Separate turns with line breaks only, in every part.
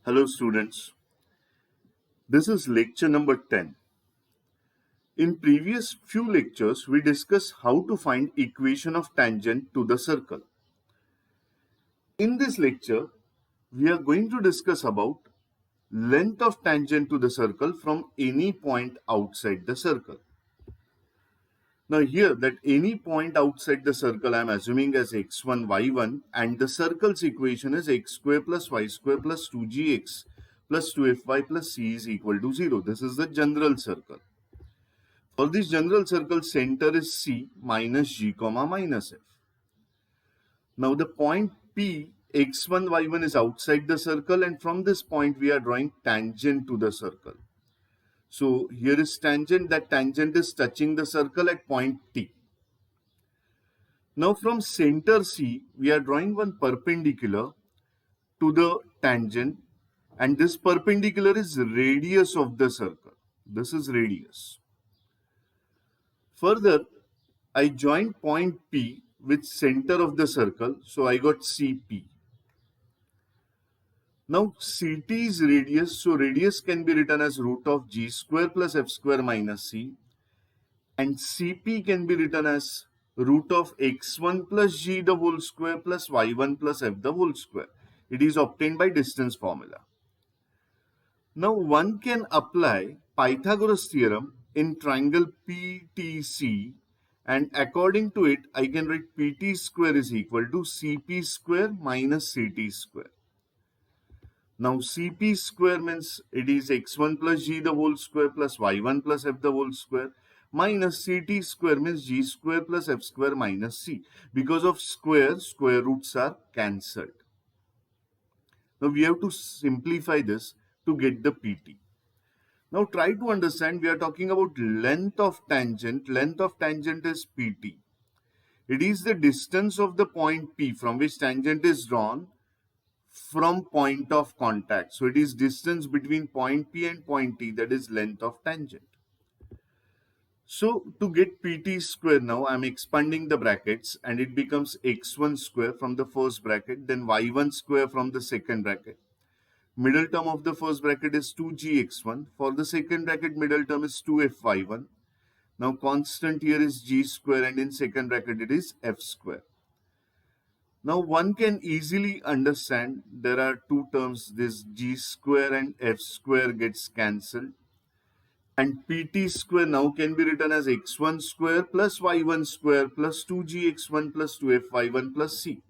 Hello students, this is lecture number 10. In previous few lectures, we discussed how to find equation of tangent to the circle. In this lecture, we are going to discuss about length of tangent to the circle from any point outside the circle. Now here that any point outside the circle I am assuming as x1, y1 and the circle's equation is x square plus y square plus 2gx plus 2fy plus c is equal to 0. This is the general circle. For this general circle, center is C minus G comma minus F. Now the point P, x1, y1 is outside the circle and from this point we are drawing tangent to the circle. So here is tangent, that tangent is touching the circle at point T. Now from center C, we are drawing one perpendicular to the tangent and this perpendicular is radius of the circle. This is radius. Further, I joined point P with center of the circle, so I got CP. Now CT is radius, so radius can be written as root of G square plus F square minus C, and CP can be written as root of x1 plus G the whole square plus y1 plus F the whole square. It is obtained by distance formula. Now one can apply Pythagoras theorem in triangle PTC, and according to it, I can write PT square is equal to CP square minus CT square. Now CP square means it is x1 plus G the whole square plus y1 plus F the whole square minus CT square means G square plus F square minus C. Because of square roots are cancelled. Now we have to simplify this to get the PT. Now try to understand, we are talking about length of tangent. Length of tangent is PT. It is the distance of the point P from which tangent is drawn from point of contact. So it is distance between point P and point T, that is length of tangent. So to get PT square now, I am expanding the brackets and it becomes x1 square from the first bracket, then y1 square from the second bracket. Middle term of the first bracket is 2gx1. For the second bracket, middle term is 2fy1. Now constant here is g square and in second bracket it is f square. Now one can easily understand there are two terms, this g square and f square gets cancelled. And pt square now can be written as x1 square plus y1 square plus 2gx1 plus 2fy1 plus c.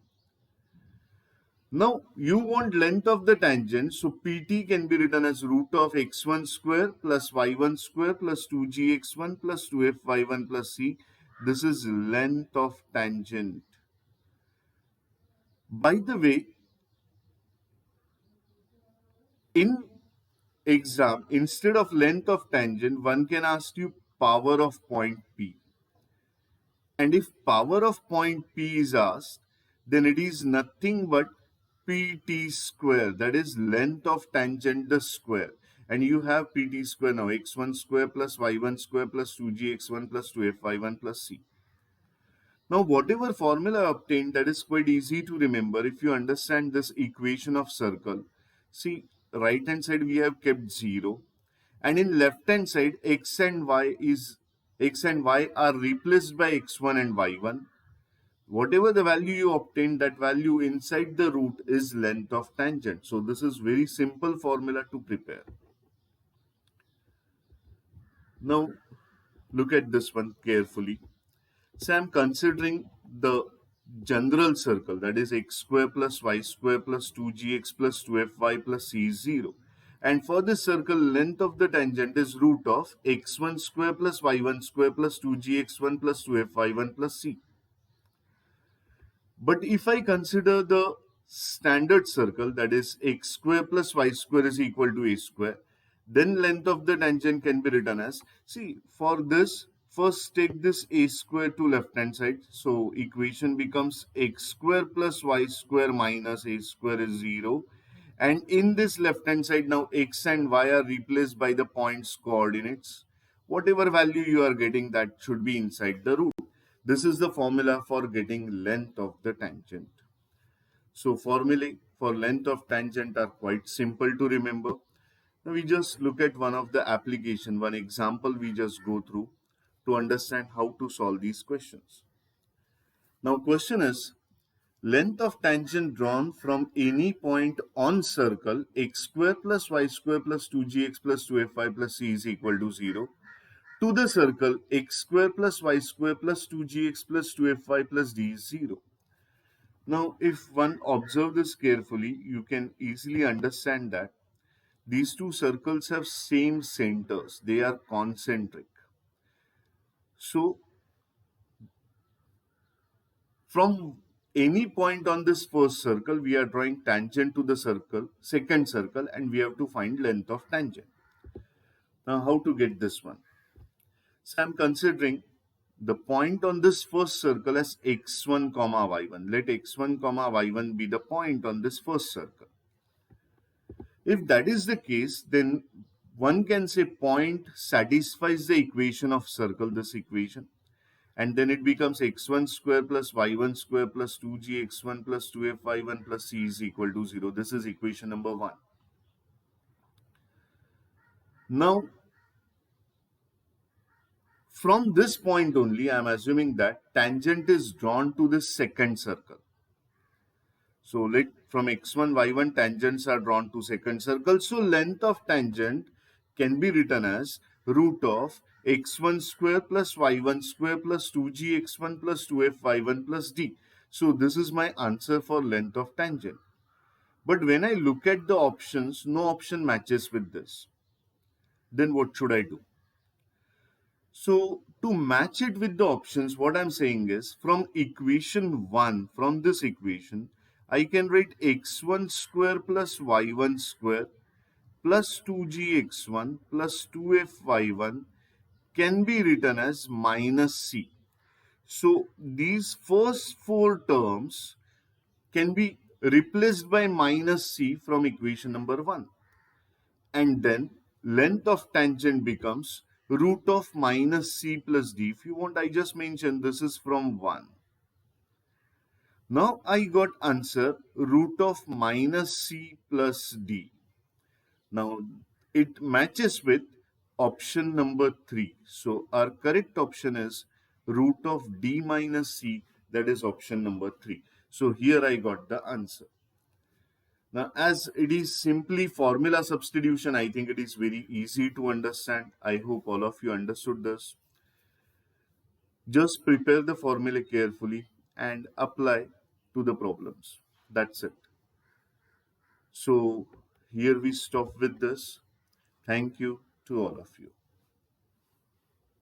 Now you want length of the tangent, so PT can be written as root of x1 square plus y1 square plus 2gx1 plus 2fy1 plus c. This is length of tangent. By the way, in exam, instead of length of tangent, one can ask you power of point P. And if power of point P is asked, then it is nothing but PT square, that is length of tangent the square. And you have PT square now, x1 square plus y1 square plus 2gx1 plus 2fy1 plus c. Now whatever formula obtained, that is quite easy to remember if you understand this equation of circle. See, right hand side we have kept 0 and in left hand side x and y are replaced by x1 and y1. Whatever the value you obtain, that value inside the root is length of tangent. So this is very simple formula to prepare. Now look at this one carefully. So I am considering the general circle, that is x square plus y square plus 2gx plus 2fy plus c is 0. And for this circle, length of the tangent is root of x1 square plus y1 square plus 2gx1 plus 2fy1 plus c. But if I consider the standard circle, that is x square plus y square is equal to a square, then length of the tangent can be written as, see, for this, first take this a square to left hand side. So equation becomes x square plus y square minus a square is 0. And in this left hand side now x and y are replaced by the points coordinates. Whatever value you are getting, that should be inside the root. This is the formula for getting length of the tangent. So formulae, for length of tangent are quite simple to remember. Now we just look at one of the application, one example we just go through to understand how to solve these questions. Now question is, length of tangent drawn from any point on circle x square plus y square plus 2gx plus 2fy plus c is equal to 0 to the circle x square plus y square plus 2gx plus 2fy plus d is 0. Now, if one observes this carefully, you can easily understand that these two circles have same centers. They are concentric. So, from any point on this first circle, we are drawing tangent to the circle, second circle, and we have to find length of tangent. Now, how to get this one? So, I'm considering the point on this first circle as x1 comma y1. Let x1 comma y1 be the point on this first circle. If that is the case, then one can say point satisfies the equation of circle, this equation, and then it becomes x1 square plus y1 square plus 2gx1 plus 2fy1 plus c is equal to 0. This is equation number 1. Now, from this point only, I am assuming that tangent is drawn to this second circle. So let from x1, y1 tangents are drawn to second circle. So length of tangent can be written as root of x1 square plus y1 square plus 2gx1 plus 2fy1 plus d. So this is my answer for length of tangent. But when I look at the options, no option matches with this. Then what should I do? So to match it with the options, what I'm saying is from equation 1, from this equation, I can write x1 square plus y1 square plus 2gx1 plus 2fy1 can be written as minus c. So these first four terms can be replaced by minus c from equation number 1. And then length of tangent becomes root of minus c plus d. If you want, I just mentioned this is from 1. Now I got answer root of minus c plus d. Now it matches with option number 3. So our correct option is root of d minus c, that is option number 3. So here I got the answer. Now, as it is simply formula substitution, I think it is very easy to understand. I hope all of you understood this. Just prepare the formula carefully and apply to the problems. That's it. So, here we stop with this. Thank you to all of you.